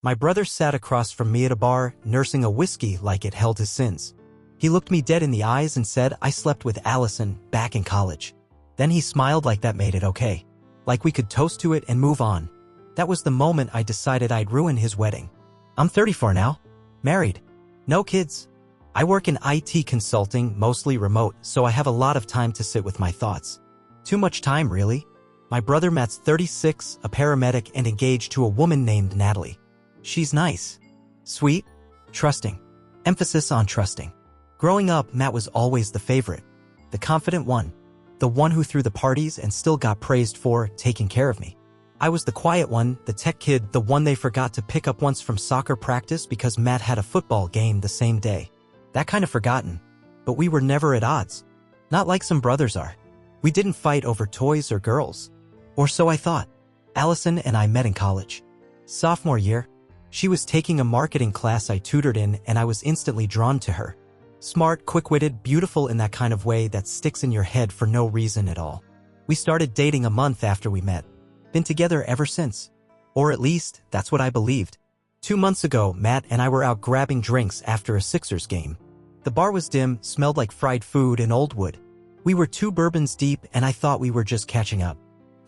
My brother sat across from me at a bar, nursing a whiskey like it held his sins. He looked me dead in the eyes and said I slept with Allison back in college. Then he smiled like that made it okay. Like we could toast to it and move on. That was the moment I decided I'd ruin his wedding. I'm 34 now. Married. No kids. I work in IT consulting, mostly remote, so I have a lot of time to sit with my thoughts. Too much time, really. My brother Matt's 36, a paramedic and engaged to a woman named Natalie. She's nice. Sweet. Trusting. Emphasis on trusting. Growing up, Matt was always the favorite. The confident one. The one who threw the parties and still got praised for taking care of me. I was the quiet one, the tech kid, the one they forgot to pick up once from soccer practice because Matt had a football game the same day. That kind of forgotten. But we were never at odds. Not like some brothers are. We didn't fight over toys or girls. Or so I thought. Allison and I met in college. Sophomore year. She was taking a marketing class I tutored in and I was instantly drawn to her. Smart, quick-witted, beautiful in that kind of way that sticks in your head for no reason at all. We started dating a month after we met. Been together ever since. Or at least, that's what I believed. 2 months ago, Matt and I were out grabbing drinks after a Sixers game. The bar was dim, smelled like fried food and old wood. We were 2 bourbons deep and I thought we were just catching up.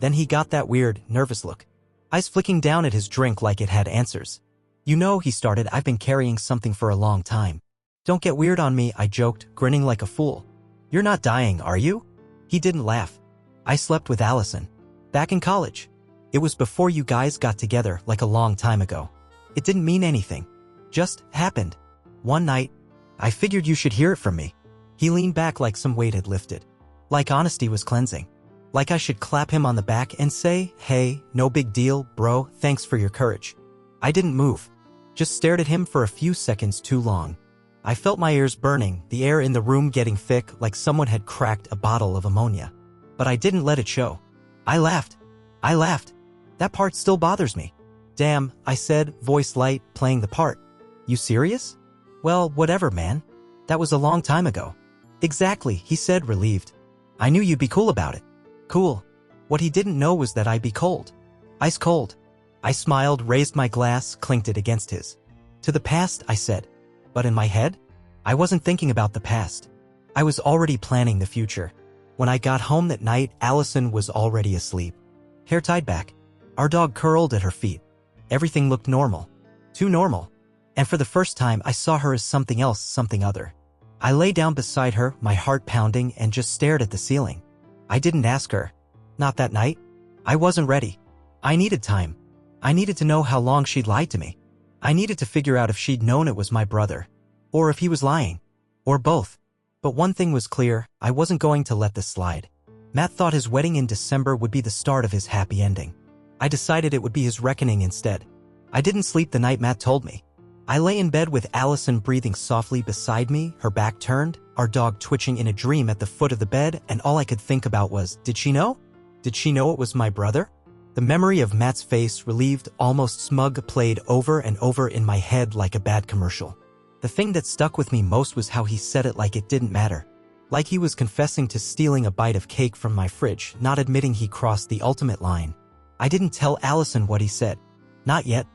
Then he got that weird, nervous look. Eyes flicking down at his drink like it had answers. You know, he started, I've been carrying something for a long time. Don't get weird on me, I joked, grinning like a fool. You're not dying, are you? He didn't laugh. I slept with Allison. Back in college. It was before you guys got together, like a long time ago. It didn't mean anything. Just happened. One night. I figured you should hear it from me. He leaned back like some weight had lifted. Like honesty was cleansing. Like I should clap him on the back and say, hey, no big deal, bro, thanks for your courage. I didn't move. Just stared at him for a few seconds too long. I felt my ears burning, the air in the room getting thick like someone had cracked a bottle of ammonia. But I didn't let it show. I laughed. That part still bothers me. Damn, I said, voice light, playing the part. You serious? Well, whatever, man. That was a long time ago. Exactly, he said, relieved. I knew you'd be cool about it. Cool. What he didn't know was that I'd be cold. Ice cold. I smiled, raised my glass, clinked it against his. To the past, I said. But in my head, I wasn't thinking about the past. I was already planning the future. When I got home that night, Allison was already asleep. Hair tied back. Our dog curled at her feet. Everything looked normal. Too normal. And for the first time, I saw her as something else, something other. I lay down beside her, my heart pounding, and just stared at the ceiling. I didn't ask her. Not that night. I wasn't ready. I needed time. I needed to know how long she'd lied to me. I needed to figure out if she'd known it was my brother. Or if he was lying. Or both. But one thing was clear, I wasn't going to let this slide. Matt thought his wedding in December would be the start of his happy ending. I decided it would be his reckoning instead. I didn't sleep the night Matt told me. I lay in bed with Allison breathing softly beside me, her back turned, our dog twitching in a dream at the foot of the bed, and all I could think about was, did she know? Did she know it was my brother? The memory of Matt's face, relieved, almost smug, played over and over in my head like a bad commercial. The thing that stuck with me most was how he said it like it didn't matter. Like he was confessing to stealing a bite of cake from my fridge, not admitting he crossed the ultimate line. I didn't tell Allison what he said. Not yet.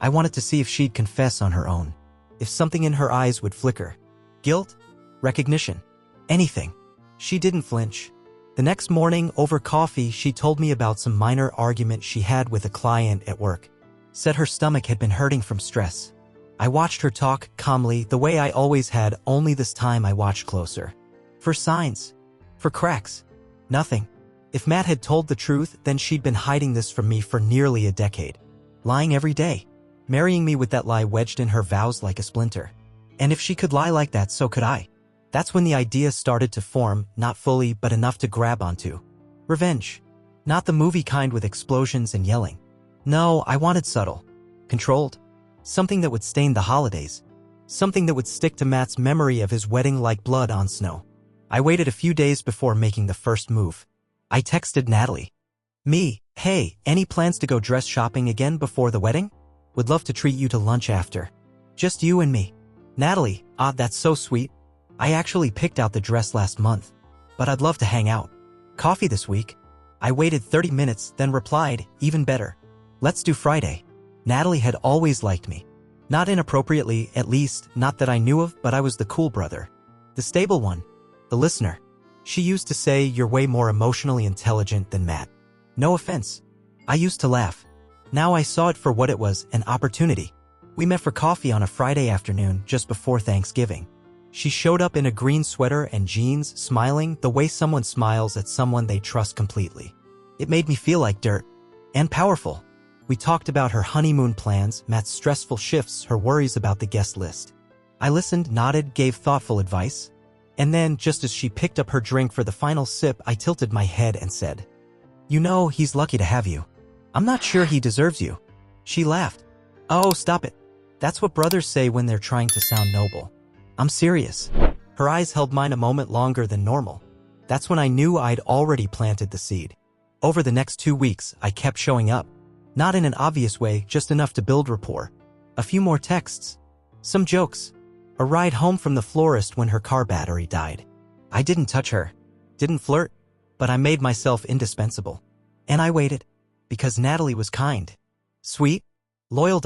I wanted to see if she'd confess on her own. If something in her eyes would flicker. Guilt? Recognition? Anything. She didn't flinch. The next morning, over coffee, she told me about some minor argument she had with a client at work. Said her stomach had been hurting from stress. I watched her talk calmly, the way I always had, only this time I watched closer. For signs. For cracks. Nothing. If Matt had told the truth, then she'd been hiding this from me for nearly a decade. Lying every day. Marrying me with that lie wedged in her vows like a splinter. And if she could lie like that, so could I. That's when the idea started to form, not fully, but enough to grab onto. Revenge. Not the movie kind with explosions and yelling. No, I wanted subtle. Controlled. Something that would stain the holidays. Something that would stick to Matt's memory of his wedding like blood on snow. I waited a few days before making the first move. I texted Natalie. Me, hey, any plans to go dress shopping again before the wedding? Would love to treat you to lunch after. Just you and me. Natalie, that's so sweet. I actually picked out the dress last month. But I'd love to hang out. Coffee this week. I waited 30 minutes, then replied, even better. Let's do Friday. Natalie had always liked me. Not inappropriately, at least, not that I knew of, but I was the cool brother. The stable one. The listener. She used to say, "You're way more emotionally intelligent than Matt." No offense. I used to laugh. Now I saw it for what it was, an opportunity. We met for coffee on a Friday afternoon just before Thanksgiving. She showed up in a green sweater and jeans, smiling the way someone smiles at someone they trust completely. It made me feel like dirt. And powerful. We talked about her honeymoon plans, Matt's stressful shifts, her worries about the guest list. I listened, nodded, gave thoughtful advice. And then, just as she picked up her drink for the final sip, I tilted my head and said, "You know, he's lucky to have you. I'm not sure he deserves you." She laughed. "Oh, stop it. That's what brothers say when they're trying to sound noble." "I'm serious." Her eyes held mine a moment longer than normal. That's when I knew I'd already planted the seed. Over the next 2 weeks, I kept showing up. Not in an obvious way, just enough to build rapport. A few more texts. Some jokes. A ride home from the florist when her car battery died. I didn't touch her. Didn't flirt. But I made myself indispensable. And I waited. Because Natalie was kind. Sweet. Loyal.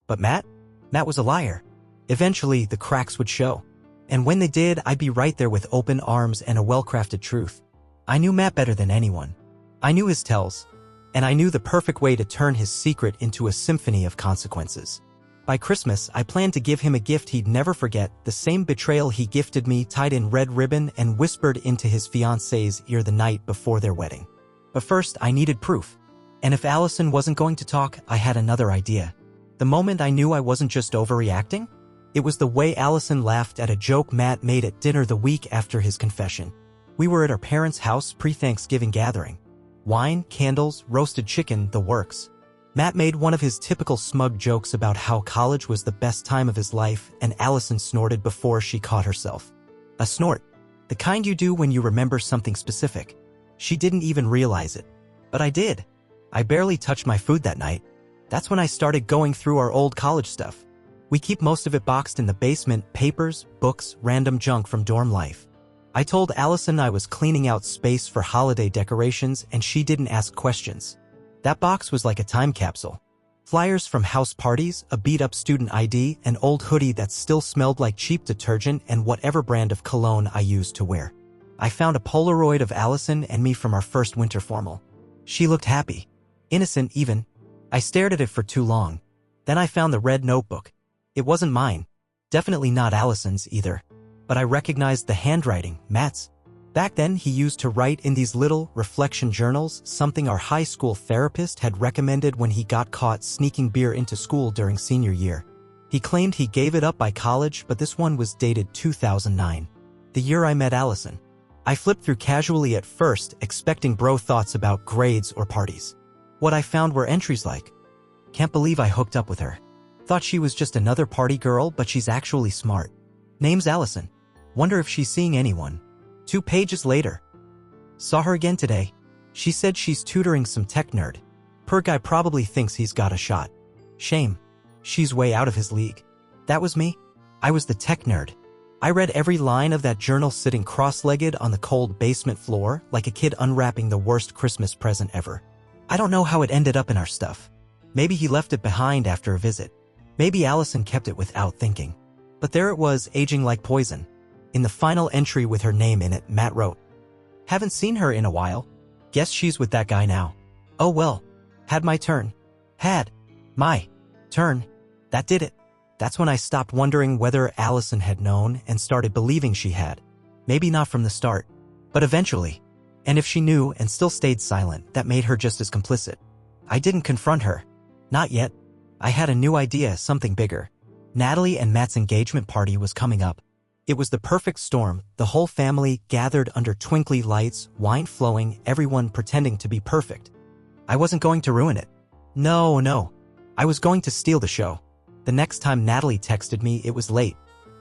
But Matt? Matt was a liar. Eventually, the cracks would show. And when they did, I'd be right there with open arms and a well-crafted truth. I knew Matt better than anyone. I knew his tells. And I knew the perfect way to turn his secret into a symphony of consequences. By Christmas, I planned to give him a gift he'd never forget, the same betrayal he gifted me tied in red ribbon and whispered into his fiancée's ear the night before their wedding. But first, I needed proof. And if Allison wasn't going to talk, I had another idea. The moment I knew I wasn't just overreacting, it was the way Allison laughed at a joke Matt made at dinner the week after his confession. We were at our parents' house pre-Thanksgiving gathering. Wine, candles, roasted chicken, the works. Matt made one of his typical smug jokes about how college was the best time of his life, and Allison snorted before she caught herself. A snort. The kind you do when you remember something specific. She didn't even realize it. But I did. I barely touched my food that night. That's when I started going through our old college stuff. We keep most of it boxed in the basement, papers, books, random junk from dorm life. I told Allison I was cleaning out space for holiday decorations and she didn't ask questions. That box was like a time capsule. Flyers from house parties, a beat-up student ID, an old hoodie that still smelled like cheap detergent, and whatever brand of cologne I used to wear. I found a Polaroid of Allison and me from our first winter formal. She looked happy. Innocent even. I stared at it for too long. Then I found the red notebook. It wasn't mine. Definitely not Allison's either. But I recognized the handwriting, Matt's. Back then, he used to write in these little reflection journals, something our high school therapist had recommended when he got caught sneaking beer into school during senior year. He claimed he gave it up by college, but this one was dated 2009, the year I met Allison. I flipped through casually at first, expecting bro thoughts about grades or parties. What I found were entries like, "Can't believe I hooked up with her. Thought she was just another party girl, but she's actually smart. Name's Allison. Wonder if she's seeing anyone." 2 pages later. "Saw her again today. She said she's tutoring some tech nerd. Per guy probably thinks he's got a shot. Shame. She's way out of his league." That was me. I was the tech nerd. I read every line of that journal sitting cross-legged on the cold basement floor like a kid unwrapping the worst Christmas present ever. I don't know how it ended up in our stuff. Maybe he left it behind after a visit. Maybe Allison kept it without thinking. But there it was, aging like poison. In the final entry with her name in it, Matt wrote, "Haven't seen her in a while. Guess she's with that guy now." Oh well. Had my turn. Had my turn. That did it. That's when I stopped wondering whether Allison had known and started believing she had. Maybe not from the start, but eventually. And if she knew and still stayed silent, that made her just as complicit. I didn't confront her. Not yet. I had a new idea, something bigger. Natalie and Matt's engagement party was coming up. It was the perfect storm, the whole family gathered under twinkly lights, wine flowing, everyone pretending to be perfect. I wasn't going to ruin it. No. I was going to steal the show. The next time Natalie texted me, it was late.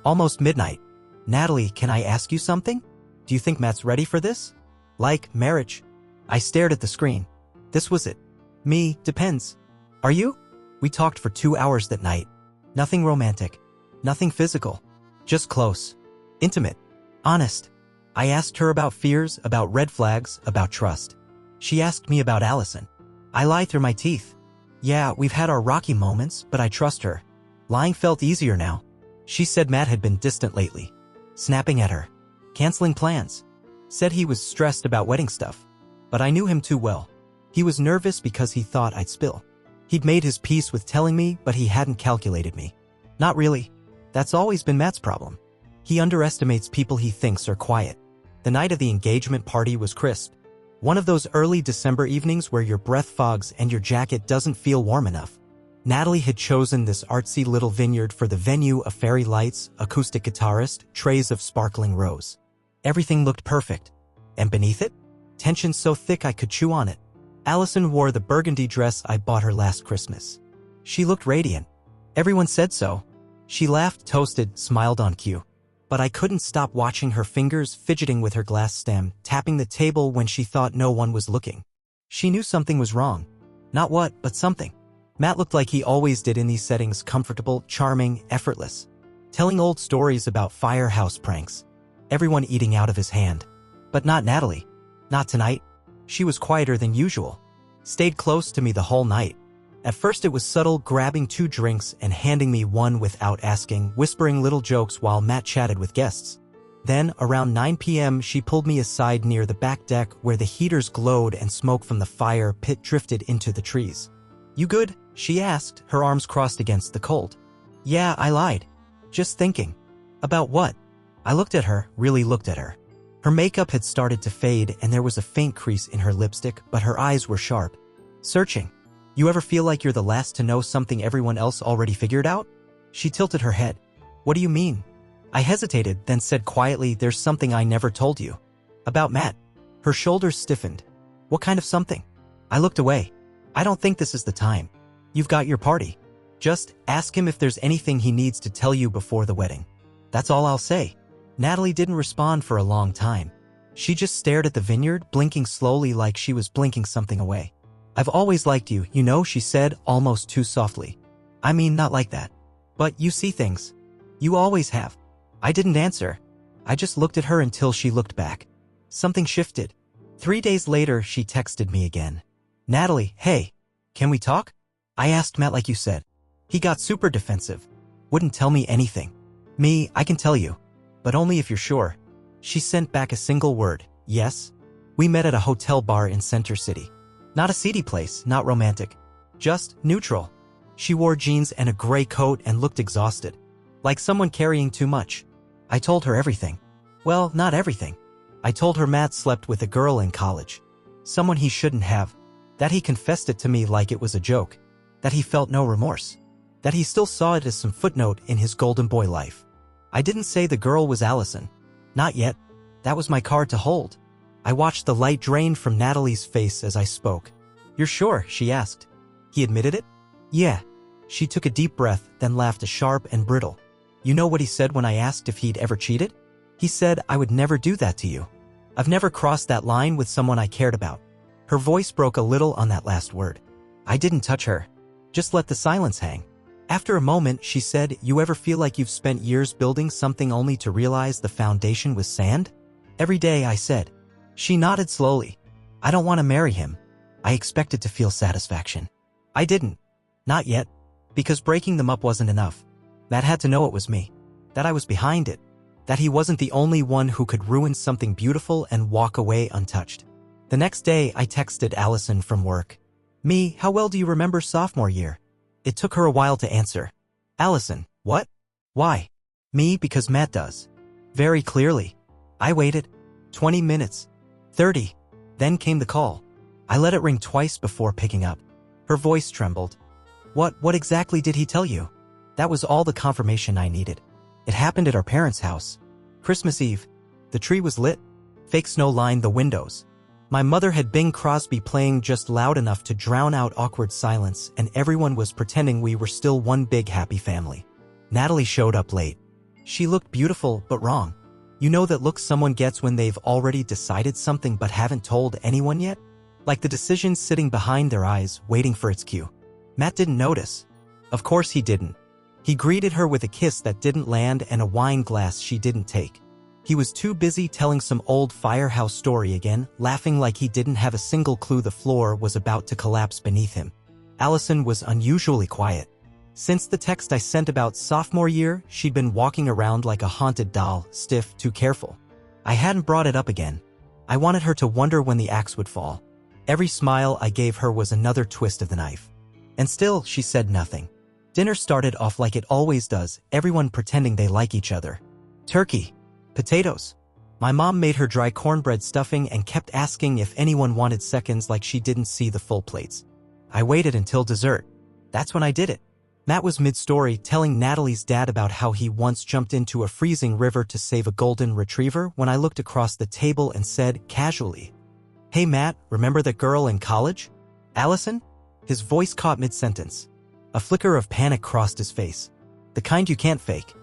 Almost midnight. "Natalie, can I ask you something? Do you think Matt's ready for this? Like, marriage?" I stared at the screen. This was it. Me, depends. Are you? We talked for 2 hours that night. Nothing romantic. Nothing physical. Just close. Intimate. Honest. I asked her about fears, about red flags, about trust. She asked me about Allison. I lied through my teeth. Yeah, we've had our rocky moments, but I trust her. Lying felt easier now. She said Matt had been distant lately. Snapping at her. Canceling plans. Said he was stressed about wedding stuff. But I knew him too well. He was nervous because he thought I'd spill. He'd made his peace with telling me, but he hadn't calculated me. Not really. That's always been Matt's problem. He underestimates people he thinks are quiet. The night of the engagement party was crisp. One of those early December evenings where your breath fogs and your jacket doesn't feel warm enough. Natalie had chosen this artsy little vineyard for the venue of fairy lights, acoustic guitarist, trays of sparkling rose. Everything looked perfect. And beneath it? Tension so thick I could chew on it. Allison wore the burgundy dress I bought her last Christmas. She looked radiant. Everyone said so. She laughed, toasted, smiled on cue. But I couldn't stop watching her fingers fidgeting with her glass stem, tapping the table when she thought no one was looking. She knew something was wrong. Not what, but something. Matt looked like he always did in these settings, comfortable, charming, effortless. Telling old stories about firehouse pranks. Everyone eating out of his hand. But not Natalie. Not tonight. She was quieter than usual. Stayed close to me the whole night. At first it was subtle, grabbing 2 drinks and handing me one without asking, whispering little jokes while Matt chatted with guests. Then, around 9 p.m., she pulled me aside near the back deck where the heaters glowed and smoke from the fire pit drifted into the trees. "You good?" she asked, her arms crossed against the cold. "Yeah," I lied. "Just thinking." "About what?" I looked at her, really looked at her. Her makeup had started to fade and there was a faint crease in her lipstick, but her eyes were sharp. Searching. "You ever feel like you're the last to know something everyone else already figured out?" She tilted her head. "What do you mean?" I hesitated, then said quietly, "There's something I never told you." "About Matt." Her shoulders stiffened. "What kind of something?" I looked away. "I don't think this is the time. You've got your party. Just ask him if there's anything he needs to tell you before the wedding. That's all I'll say." Natalie didn't respond for a long time. She just stared at the vineyard, blinking slowly like she was blinking something away. "I've always liked you, you know," she said, almost too softly. "I mean, not like that. But you see things. You always have." I didn't answer. I just looked at her until she looked back. Something shifted. 3 days later, she texted me again. "Natalie, hey, can we talk?" I asked Matt like you said. He got super defensive. Wouldn't tell me anything. Me, I can tell you. But only if you're sure. She sent back a single word, "Yes." We met at a hotel bar in Center City. Not a seedy place, not romantic. Just neutral. She wore jeans and a gray coat and looked exhausted. Like someone carrying too much. I told her everything. Well, not everything. I told her Matt slept with a girl in college. Someone he shouldn't have. That he confessed it to me like it was a joke. That he felt no remorse. That he still saw it as some footnote in his golden boy life. I didn't say the girl was Allison. Not yet. That was my card to hold. I watched the light drain from Natalie's face as I spoke. "You're sure?" she asked. He admitted it? "Yeah." She took a deep breath, then laughed, sharp and brittle. "You know what he said when I asked if he'd ever cheated? He said I would never do that to you. I've never crossed that line with someone I cared about." Her voice broke a little on that last word. I didn't touch her. Just let the silence hang. After a moment, she said, "You ever feel like you've spent years building something only to realize the foundation was sand?" "Every day," I said. She nodded slowly. "I don't want to marry him. I expected to feel satisfaction. I didn't. Not yet. Because breaking them up wasn't enough. Matt had to know it was me. That I was behind it. That he wasn't the only one who could ruin something beautiful and walk away untouched." The next day, I texted Allison from work. "Me, how well do you remember sophomore year?" It took her a while to answer. "Allison, what? Why?" "Me, because Matt does." Very clearly. I waited. 20 minutes. 30. Then came the call. I let it ring twice before picking up. Her voice trembled. What exactly did he tell you?" That was all the confirmation I needed. It happened at our parents' house. Christmas Eve. The tree was lit. Fake snow lined the windows. My mother had Bing Crosby playing just loud enough to drown out awkward silence, and everyone was pretending we were still one big happy family. Natalie showed up late. She looked beautiful, but wrong. You know that look someone gets when they've already decided something but haven't told anyone yet? Like the decision sitting behind their eyes, waiting for its cue. Matt didn't notice. Of course he didn't. He greeted her with a kiss that didn't land and a wine glass she didn't take. He was too busy telling some old firehouse story again, laughing like he didn't have a single clue the floor was about to collapse beneath him. Allison was unusually quiet. Since the text I sent about sophomore year, she'd been walking around like a haunted doll, stiff, too careful. I hadn't brought it up again. I wanted her to wonder when the axe would fall. Every smile I gave her was another twist of the knife. And still, she said nothing. Dinner started off like it always does, everyone pretending they like each other. Turkey. Potatoes. My mom made her dry cornbread stuffing and kept asking if anyone wanted seconds like she didn't see the full plates. I waited until dessert. That's when I did it. Matt was mid-story telling Natalie's dad about how he once jumped into a freezing river to save a golden retriever when I looked across the table and said, casually, "Hey Matt, remember that girl in college? Allison?" His voice caught mid-sentence. A flicker of panic crossed his face. The kind you can't fake.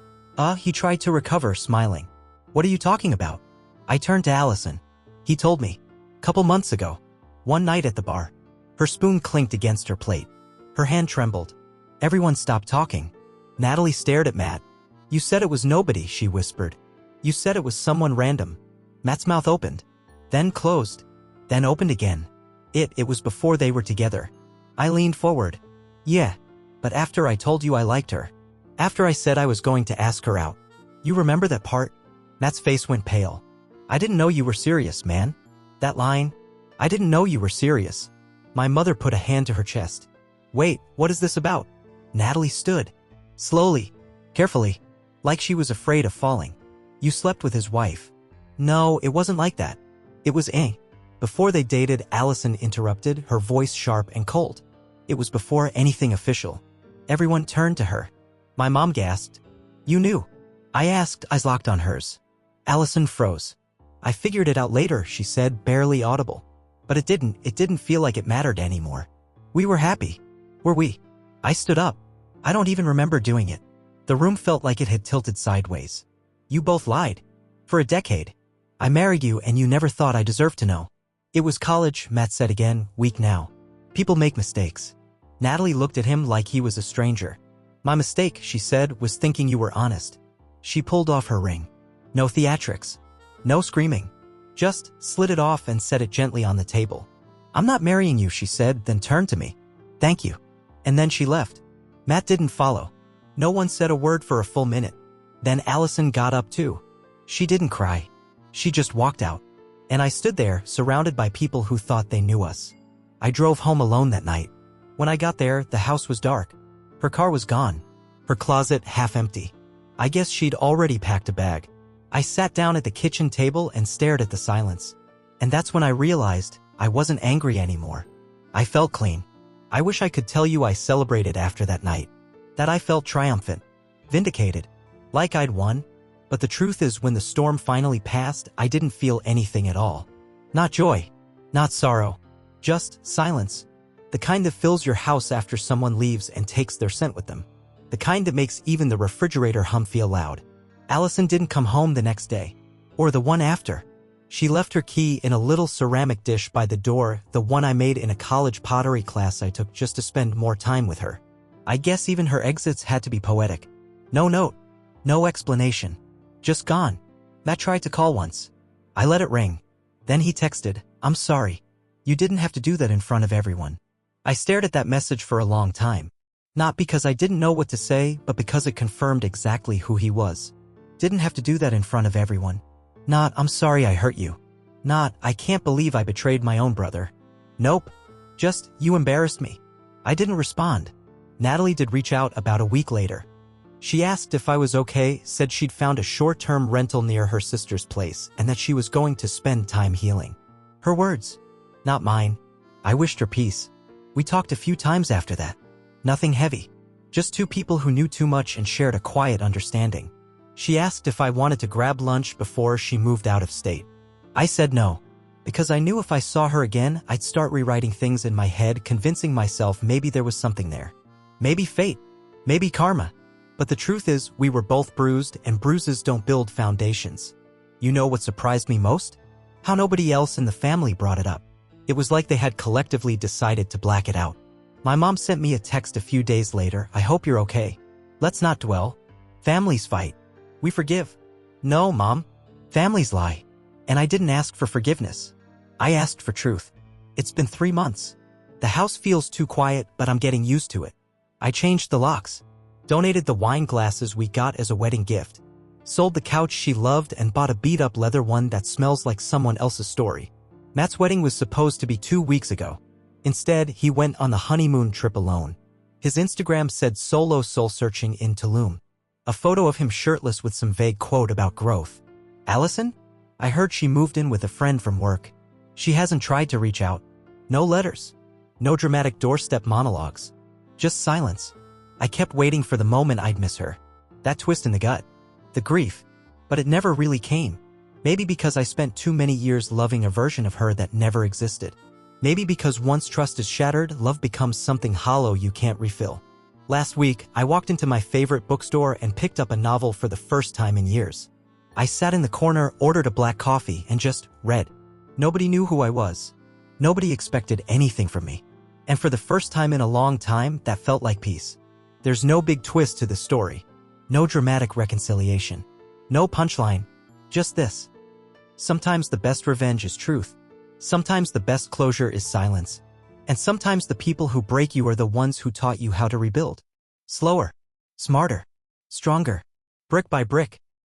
He tried to recover, smiling. "What are you talking about?" I turned to Allison. He told me. Couple months ago. One night at the bar. Her spoon clinked against her plate. Her hand trembled. Everyone stopped talking. Natalie stared at Matt. "You said it was nobody," she whispered. "You said it was someone random." Matt's mouth opened. Then closed. Then opened again. It was before they were together. I leaned forward. "Yeah. But after I told you I liked her. After I said I was going to ask her out. You remember that part?" Matt's face went pale. "I didn't know you were serious, man." That line. "I didn't know you were serious." My mother put a hand to her chest. "Wait, what is this about?" Natalie stood. Slowly. Carefully. Like she was afraid of falling. "You slept with his wife." "No, it wasn't like that. It was Before they dated, Allison interrupted, her voice sharp and cold. It was before anything official. Everyone turned to her. My mom gasped. "You knew?" I asked, eyes locked on hers. Allison froze. "I figured it out later," she said, barely audible. But it didn't feel like it mattered anymore. We were happy. Were we? I stood up. I don't even remember doing it. The room felt like it had tilted sideways. "You both lied. For a decade. I married you and you never thought I deserved to know." "It was college," Matt said again, weak now. "People make mistakes." Natalie looked at him like he was a stranger. "My mistake," she said, "was thinking you were honest." She pulled off her ring. No theatrics. No screaming. Just slid it off and set it gently on the table. "I'm not marrying you," she said, then turned to me. "Thank you." And then she left. Matt didn't follow. No one said a word for a full minute. Then Allison got up too. She didn't cry. She just walked out. And I stood there, surrounded by people who thought they knew us. I drove home alone that night. When I got there, the house was dark. Her car was gone. Her closet half empty. I guess she'd already packed a bag. I sat down at the kitchen table and stared at the silence. And that's when I realized I wasn't angry anymore. I felt clean. I wish I could tell you I celebrated after that night. That I felt triumphant. Vindicated. Like I'd won. But the truth is, when the storm finally passed, I didn't feel anything at all. Not joy. Not sorrow. Just silence. The kind that fills your house after someone leaves and takes their scent with them. The kind that makes even the refrigerator hum feel loud. Allison didn't come home the next day. Or the one after. She left her key in a little ceramic dish by the door, the one I made in a college pottery class I took just to spend more time with her. I guess even her exits had to be poetic. No note. No explanation. Just gone. Matt tried to call once. I let it ring. Then he texted, "I'm sorry. You didn't have to do that in front of everyone." I stared at that message for a long time. Not because I didn't know what to say, but because it confirmed exactly who he was. Didn't have to do that in front of everyone. Not, "I'm sorry I hurt you." Not, "I can't believe I betrayed my own brother." Nope. Just, "You embarrassed me." I didn't respond. Natalie did reach out about a week later. She asked if I was okay, said she'd found a short-term rental near her sister's place and that she was going to spend time healing. Her words. Not mine. I wished her peace. We talked a few times after that. Nothing heavy. Just two people who knew too much and shared a quiet understanding. She asked if I wanted to grab lunch before she moved out of state. I said no. Because I knew if I saw her again, I'd start rewriting things in my head, convincing myself maybe there was something there. Maybe fate. Maybe karma. But the truth is, we were both bruised, and bruises don't build foundations. You know what surprised me most? How nobody else in the family brought it up. It was like they had collectively decided to black it out. My mom sent me a text a few days later, "I hope you're okay. Let's not dwell. Families fight. We forgive." No, Mom. Families lie. And I didn't ask for forgiveness. I asked for truth. It's been 3 months. The house feels too quiet, but I'm getting used to it. I changed the locks. Donated the wine glasses we got as a wedding gift. Sold the couch she loved and bought a beat-up leather one that smells like someone else's story. Matt's wedding was supposed to be 2 weeks ago. Instead, he went on the honeymoon trip alone. His Instagram said solo soul-searching in Tulum. A photo of him shirtless with some vague quote about growth. Allison? I heard she moved in with a friend from work. She hasn't tried to reach out. No letters. No dramatic doorstep monologues. Just silence. I kept waiting for the moment I'd miss her. That twist in the gut. The grief. But it never really came. Maybe because I spent too many years loving a version of her that never existed. Maybe because once trust is shattered, love becomes something hollow you can't refill. Last week, I walked into my favorite bookstore and picked up a novel for the first time in years. I sat in the corner, ordered a black coffee, and just read. Nobody knew who I was. Nobody expected anything from me. And for the first time in a long time, that felt like peace. There's no big twist to the story. No dramatic reconciliation. No punchline. Just this. Sometimes the best revenge is truth. Sometimes the best closure is silence. And sometimes the people who break you are the ones who taught you how to rebuild. Slower. Smarter. Stronger. Brick by brick.